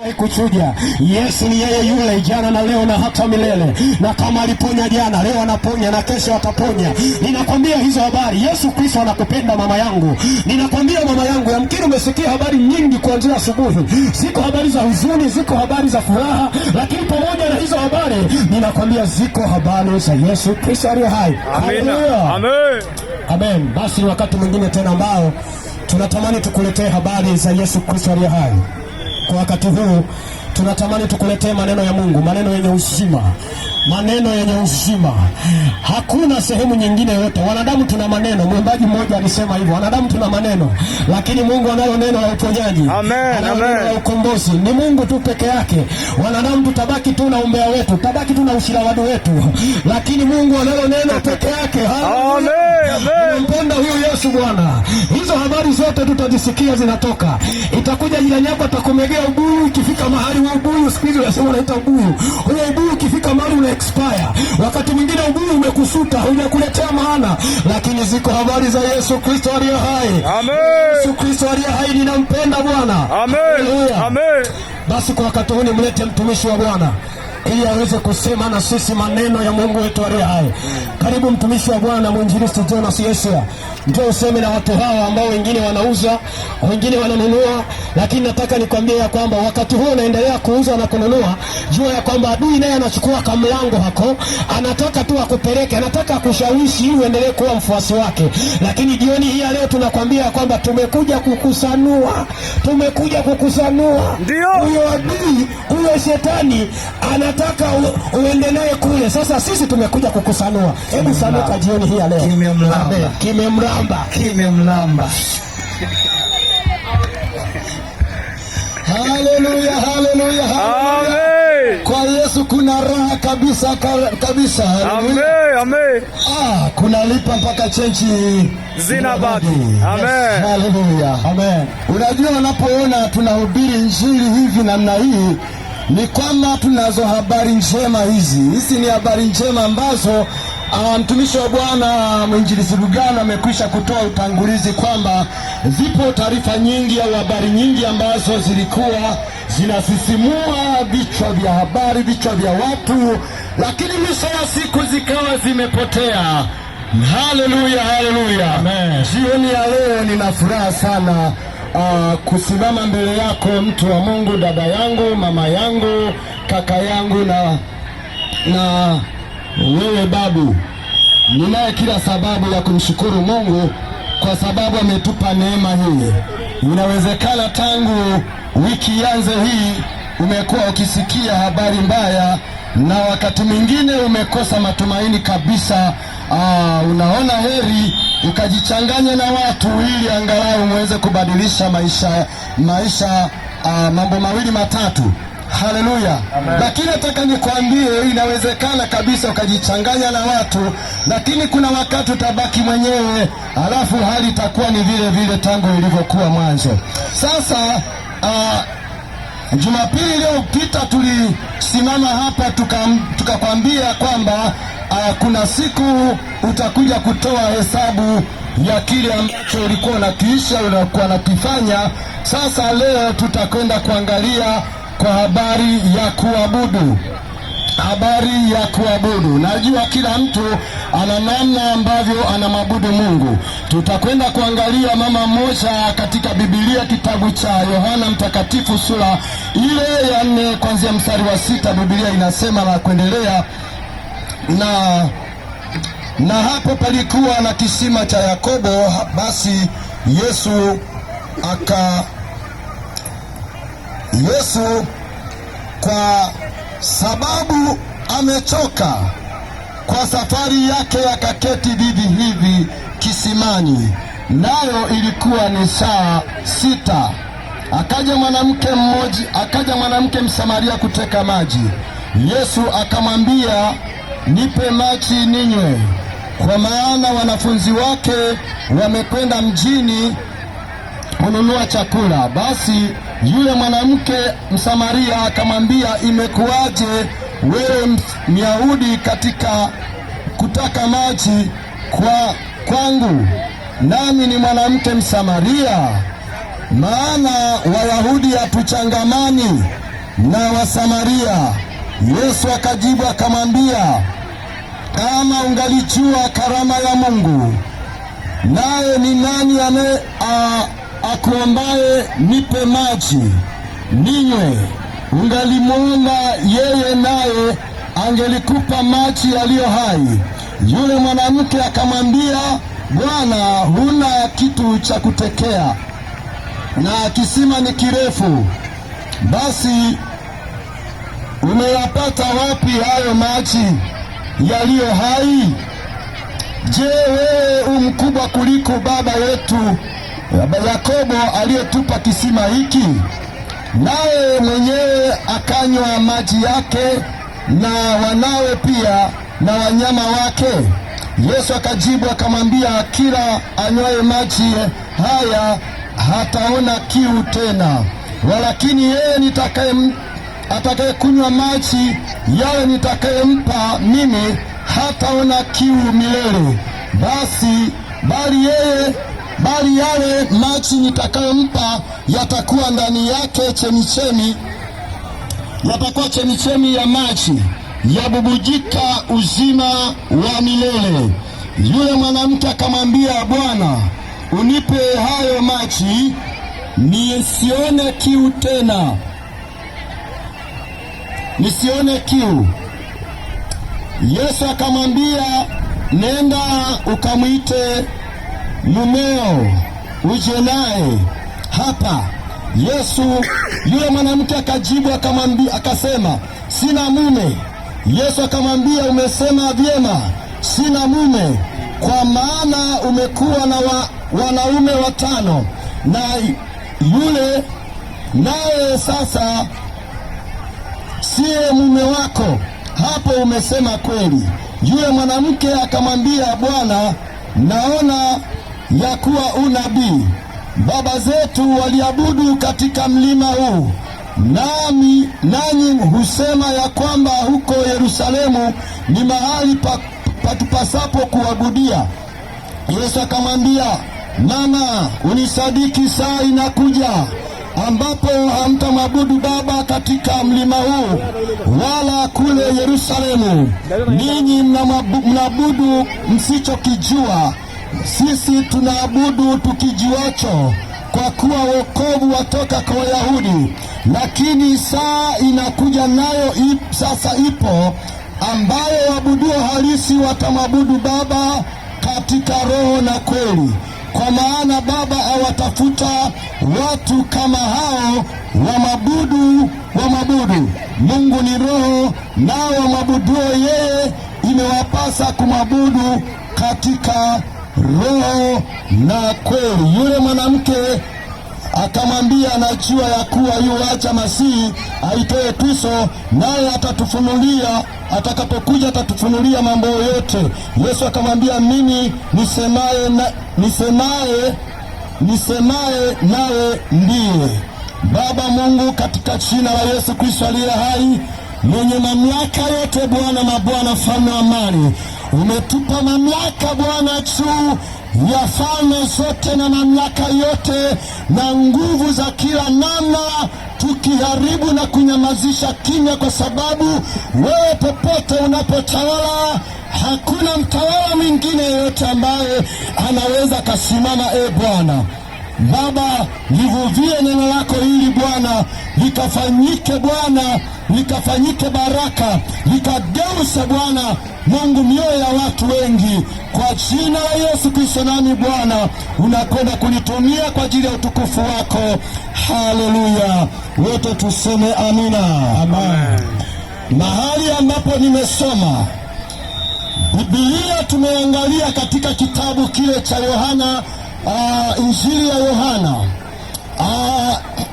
Kuchuja. Yesu ni yeye yule jana na leo na hata milele, na kama aliponya jana, leo anaponya na kesho ataponya. Ninakwambia hizo habari. Yesu Kristo anakupenda mama yangu. Ninakwambia mama yangu, yamkini umesikia habari nyingi kuanzia asubuhi. Ziko habari za huzuni, ziko habari za furaha, lakini pamoja na hizo habari ninakwambia ziko habari za Yesu Kristo aliye hai. Amina. Amen. Amen. Basi wakati mwingine tena ambao tunatamani tukuletee habari za Yesu Kristo aliye hai. Kwa wakati huu tunatamani tukuletee maneno ya Mungu, maneno yenye uzima, maneno yenye uzima. Hakuna sehemu nyingine yote. Wanadamu tuna maneno, mwimbaji mmoja alisema hivyo, wanadamu tuna maneno, lakini Mungu anayo neno la uponyaji. Amen, neno la ukombozi. Ni Mungu tu peke yake. Wanadamu tutabaki tu na umbea wetu, tutabaki tu na ushirawadu wetu, lakini Mungu anayo neno peke yake. Amen. Mpenda huyu Yesu Bwana. Hizo habari zote tutazisikia zinatoka. Itakuja jirani yako atakumegea ubuyu, ikifika mahali wa ubuyu, siku hizi unasema unaita ubuyu. Huyo ubuyu ukifika mahali una expire. Wakati mwingine ubuyu umekusuta, hujakuletea maana, lakini ziko habari za Yesu Kristo aliye hai. Amen. Yesu Kristo aliye hai, ninampenda Bwana. Amen. Amen. Basi kwa wakati huu nimlete mtumishi wa Bwana ili aweze kusema na sisi maneno ya Mungu wetu aliye hai. Karibu mtumishi wa Bwana, mwinjilisti Jonas Yesia. Njoo useme na watu hawa ambao wengine wanauza, wengine wananunua, lakini nataka nikwambie ya kwamba wakati huo unaendelea kuuza na kununua, jua ya kwamba adui naye anachukua kamlango hako, anataka tu akupeleke, anataka akushawishi ili uendelee kuwa mfuasi wake. Lakini jioni hii leo tunakwambia ya kwamba tumekuja kukusanua. Tumekuja kukusanua. Ndio. Huyo adui, huyo shetani anataka uendelee kule. Sasa sisi tumekuja kukusanua. Hebu sanuka jioni hii leo. Kimemramba. Haleluya, haleluya, haleluya. Kwa Yesu kuna raha kabisa kabisa. Amen, amen. Kuna lipa mpaka chenchi zinabaki. Amen. Haleluya. Amen. Unajua, unapoona tunahubiri injili hivi namna hii, ni kwamba tunazo habari njema hizi. Hizi ni habari njema ambazo mtumishi wa Bwana mwinjilisti Rugano amekwisha kutoa utangulizi kwamba zipo taarifa nyingi au habari nyingi ambazo zilikuwa zinasisimua vichwa vya habari, vichwa vya watu, lakini mwisho wa siku zikawa zimepotea. Haleluya, haleluya. Amen. Jioni ya leo nina furaha sana kusimama mbele yako, mtu wa Mungu, dada yangu, mama yangu, kaka yangu na wewe babu. Ninaye kila sababu ya kumshukuru Mungu kwa sababu ametupa neema hii. Inawezekana tangu wiki ianze hii umekuwa ukisikia habari mbaya, na wakati mwingine umekosa matumaini kabisa. Unaona heri ukajichanganya na watu ili angalau muweze kubadilisha maisha mambo mawili matatu. Haleluya. Lakini nataka nikwambie, inawezekana kabisa ukajichanganya na watu, lakini kuna wakati utabaki mwenyewe, alafu hali itakuwa ni vile vile tangu ilivyokuwa mwanzo. Sasa Jumapili iliyopita tulisimama hapa tukakwambia kwamba kuna siku utakuja kutoa hesabu ya kile ambacho ulikuwa unakiisha, ulikuwa unakifanya. Sasa leo tutakwenda kuangalia kwa habari ya kuabudu. Habari ya kuabudu. Najua kila mtu ana namna ambavyo anamwabudu Mungu. Tutakwenda kuangalia mama mmoja katika Biblia, kitabu cha Yohana Mtakatifu sura ile ya 4 kuanzia mstari wa 6. Biblia inasema na kuendelea, na hapo palikuwa na kisima cha Yakobo. Basi Yesu kwa sababu amechoka kwa safari yake akaketi vivi hivi kisimani, nayo ilikuwa ni saa 6. Akaja mwanamke Msamaria kuteka maji. Yesu akamwambia, nipe maji ninywe, kwa maana wanafunzi wake wamekwenda mjini kununua chakula. Basi yule mwanamke Msamaria akamwambia, imekuwaje wewe Myahudi katika kutaka maji kwangu, nami ni mwanamke Msamaria? Maana Wayahudi hatuchangamani na Wasamaria. Yesu akajibu akamwambia, kama ungalijua karama ya Mungu, naye ni nani akuombaye nipe maji ninywe, ungalimwomba yeye, naye angelikupa maji yaliyo hai. Yule mwanamke akamwambia, Bwana, huna kitu cha kutekea na kisima ni kirefu, basi umeyapata wapi hayo maji yaliyo hai? Je, wewe umkubwa kuliko baba yetu Yakobo aliyetupa kisima hiki, naye mwenyewe akanywa maji yake na wanawe pia na wanyama wake? Yesu akajibu akamwambia, kila anywaye maji haya hataona kiu tena, walakini yeye atakayekunywa maji yale nitakayempa mimi hataona kiu milele, bali yale maji nitakayompa yatakuwa ndani yake yatakuwa chemichemi ya maji yabubujika uzima wa milele. Yule mwanamke akamwambia, Bwana, unipe hayo maji nisione kiu tena, nisione kiu. Yesu akamwambia, nenda ukamwite mumeo uje naye hapa. Yule mwanamke akajibu akasema, sina mume. Yesu akamwambia, umesema vyema, sina mume, kwa maana umekuwa na wanaume 5, na yule naye sasa siye mume wako. Hapo umesema kweli. Yule mwanamke akamwambia, Bwana, naona ya kuwa unabii. Baba zetu waliabudu katika mlima huu, nanyi husema ya kwamba huko Yerusalemu ni mahali patupasapo kuabudia. Yesu akamwambia, mama, unisadiki, saa inakuja ambapo hamtamwabudu Baba katika mlima huu wala kule Yerusalemu. Ninyi mnaabudu msichokijua, sisi tunaabudu tukijuacho, kwa kuwa wokovu watoka kwa Wayahudi. Lakini saa inakuja, nayo sasa ipo, ambayo waabuduo halisi watamwabudu Baba katika roho na kweli, kwa maana Baba awatafuta watu kama hao wamwabudu. Mungu ni roho, nao wamwabuduo yeye imewapasa kumwabudu katika roho na kweli. Yule mwanamke akamwambia, najua ya kuwa yuacha Masihi aitoe Kristo, naye atakapokuja atatufunulia mambo yote. Yesu akamwambia, mimi nisemaye nawe ndiye. Baba Mungu, katika jina la Yesu Kristo aliye hai, mwenye mamlaka yote, Bwana mabwana, mfalme wa amani, umetupa mamlaka Bwana juu ya falme zote na mamlaka yote na nguvu za kila namna, tukiharibu na kunyamazisha kimya, kwa sababu wewe popote unapotawala hakuna mtawala mwingine yote ambaye anaweza kasimama. Bwana Baba, livuvie neno lako hili Bwana, likafanyike Bwana, likafanyike baraka, likageuze Bwana Mungu mioyo ya watu wengi, kwa jina la Yesu Kristo. Nami Bwana unakwenda kunitumia kwa ajili ya utukufu wako. Haleluya! Wote tuseme amina. Amen. Mahali ambapo nimesoma Biblia tumeangalia katika kitabu kile cha Yohana, Injili ya Yohana,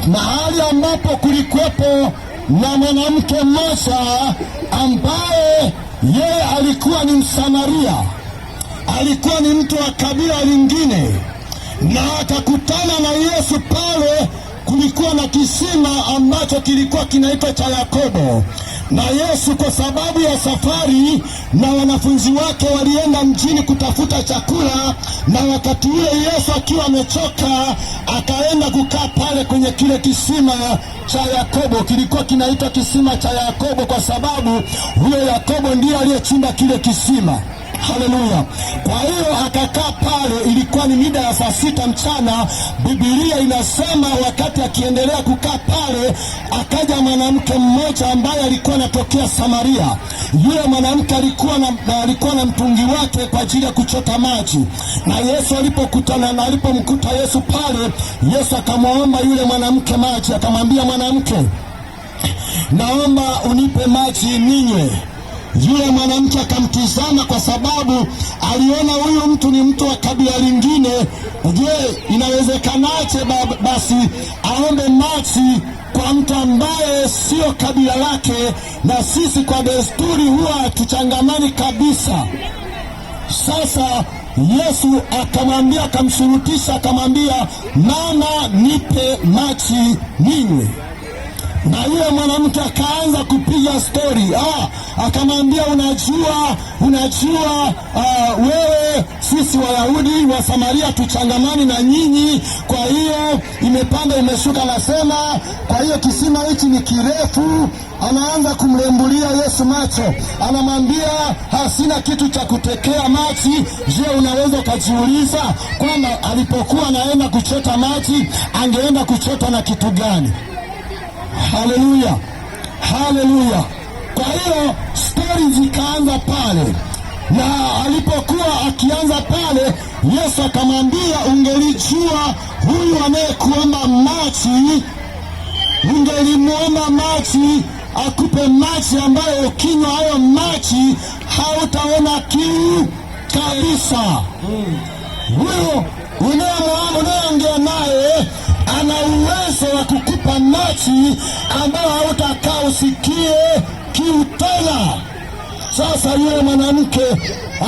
mahali ambapo kulikuwepo na mwanamke mmoja ambaye yeye alikuwa ni Msamaria, alikuwa ni mtu wa kabila lingine, na akakutana na Yesu pale. Kulikuwa na kisima ambacho kilikuwa kinaitwa cha Yakobo, na Yesu kwa sababu ya safari na wanafunzi wake walienda mjini kutafuta chakula, na wakati ule Yesu akiwa amechoka akaenda kukaa pale kwenye kile kisima cha Yakobo kilikuwa kinaitwa kisima cha Yakobo kwa sababu huyo Yakobo ndiye aliyechimba kile kisima. Haleluya! Kwa hiyo akakaa pale, ilikuwa ni mida ya saa 6 mchana. Biblia inasema wakati akiendelea kukaa pale, akaja mwanamke mmoja ambaye alikuwa anatokea Samaria. Yule mwanamke alikuwa na mtungi wake kwa ajili ya kuchota maji, na Yesu alipomkuta Yesu pale, Yesu akamwomba yule mwanamke maji, akamwambia, mwanamke, naomba unipe maji ninywe. Yule mwanamke akamtizama kwa sababu aliona huyu mtu ni mtu wa kabila lingine. Je, inawezekanaje basi aombe maji kwa mtu ambaye sio kabila lake? Na sisi kwa desturi huwa hatuchangamani kabisa. Sasa Yesu akamwambia, akamshurutisha, akamwambia, mama, nipe maji ninywe. Na yule mwanamke akaanza kupiga stori. Akamwambia, unajua wewe, sisi Wayahudi wa Samaria tuchangamani na nyinyi, kwa hiyo imepanda imeshuka. Nasema kwa hiyo kisima hichi ni kirefu. Anaanza kumlembulia Yesu macho, anamwambia, hasina kitu cha kutekea maji. Je, unaweza ukajiuliza kwamba alipokuwa anaenda kuchota maji angeenda kuchota na kitu gani? Haleluya, haleluya. Kwa hiyo stori zikaanza pale, na alipokuwa akianza pale, Yesu akamwambia, ungelijua huyu anayekuomba maji, ungelimuomba maji akupe maji ambayo ukinywa hayo maji hautaona kiu kabisa. Huyo unayeongea naye ana uwezo wa kukupa maji ambayo hautakaa usikie kiu tena. Sasa yule mwanamke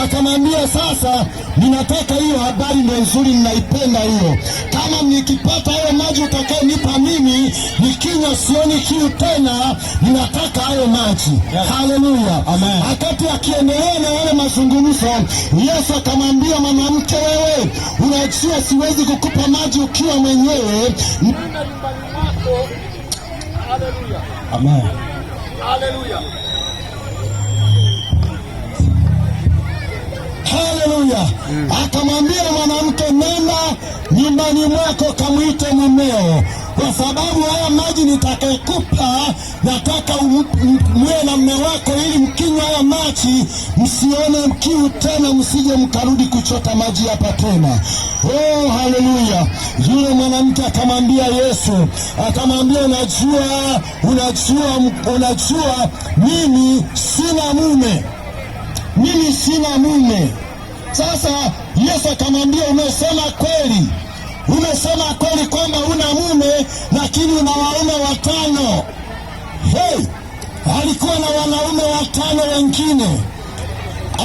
akamwambia, sasa ninataka hiyo habari ndio nzuri, ninaipenda hiyo. Kama nikipata hayo maji utakayonipa mimi, nikinywa sioni kiu tena, ninataka hayo maji. Haleluya, amen. Wakati akiendelea na yale mazungumzo, Yesu akamwambia, mwanamke, wewe unajua siwezi kukupa maji ukiwa mwenyewe. Nenda nyumbani mwako. Haleluya, amen. Haleluya. Haleluya. Akamwambia mwanamke, nenda nyumbani mwako kamwite mumeo, kwa sababu haya maji nitakayokupa nataka mwe na mume wako, ili mkinywa haya maji msione kiu tena, msije mkarudi kuchota maji hapa tena. Oh, haleluya. Yule mwanamke akamwambia Yesu, akamwambia, unajua mimi sina mume. Sasa Yesu akamwambia, umesema kweli kwamba una mume, lakini una waume 5. Hey, alikuwa na wanaume 5 wengine.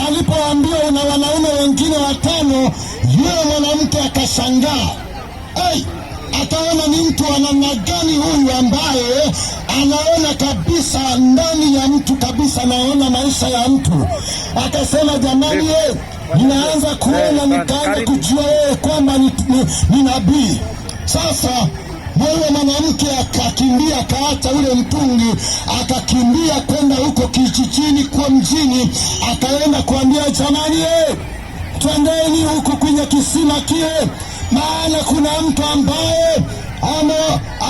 Alipoambiwa una wanaume wengine 5, yule mwanamke akashangaa. Hey, akaona ni mtu wa namna gani huyu ambaye anaona kabisa ndani ya mtu kabisa, anaona maisha ya mtu. Akasema, jamani, ninaanza kuona, nikaanza kujua wewe kwamba ni nabii. Sasa yule mwanamke akakimbia, akaacha ule mtungi, akakimbia kwenda huko kijijini kwa mjini, akaenda kuambia, jamani, twendeni huku kwenye kisima kile, maana kuna mtu ambaye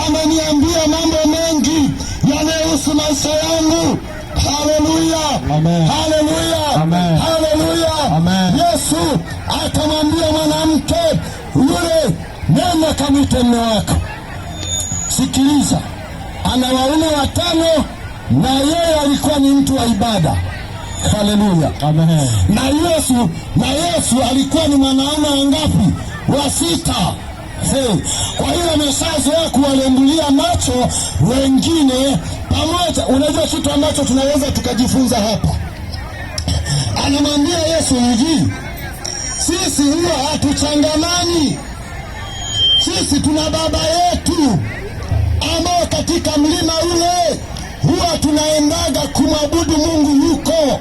ameniambia mambo mengi yanayohusu maisha yangu. Haleluya, amen. Haleluya, amen. Haleluya, amen. Yesu akamwambia mwanamke yule, nenda kamwite mume wako. Sikiliza, ana waume 5 na yeye alikuwa ni mtu wa ibada. Haleluya, amen. Na Yesu alikuwa ni mwanaume wangapi? wa 6. Kwa hiyo ameshazoea kuwalembulia macho wengine pamoja. Unajua kitu ambacho tunaweza tukajifunza hapa, anamwambia Yesu hivi, sisi huwa hatuchangamani. Sisi tuna baba yetu ambao katika mlima ule huwa tunaendaga kumwabudu Mungu huko.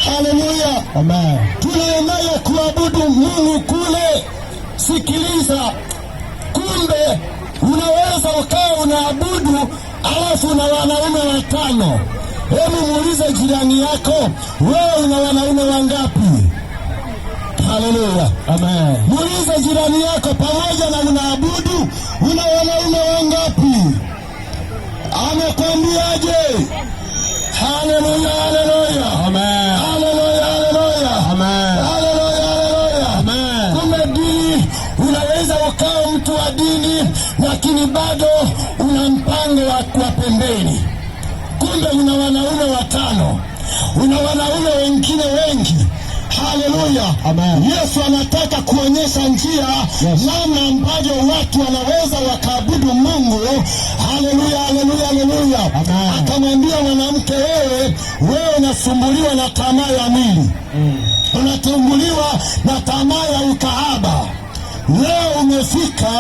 Haleluya, amen. Tunaendaga kumwabudu Mungu kule. Sikiliza, kumbe Unaweza ukawa unaabudu alafu una wanaume 5. Hebu muulize jirani yako, wewe una wanaume wangapi? Haleluya, amen. Muulize jirani yako, pamoja na unaabudu una wanaume wangapi? Amekwambiaje? Haleluya, haleluya, amen. Haleluya, haleluya, amen. Haleluya, haleluya, amen. Kumbe dini, unaweza ukawa mtu wa dini lakini bado una mpango wa pembeni. Kumbe una wanaume 5, una wanaume wengine wengi. Haleluya, amen. Yesu anataka kuonyesha njia, namna ambavyo watu wanaweza wakaabudu Mungu. Haleluya, haleluya, haleluya. Akamwambia mwanamke, wewe unasumbuliwa na tamaa ya mwili, unasumbuliwa na tamaa ya ukahaba. Leo umefika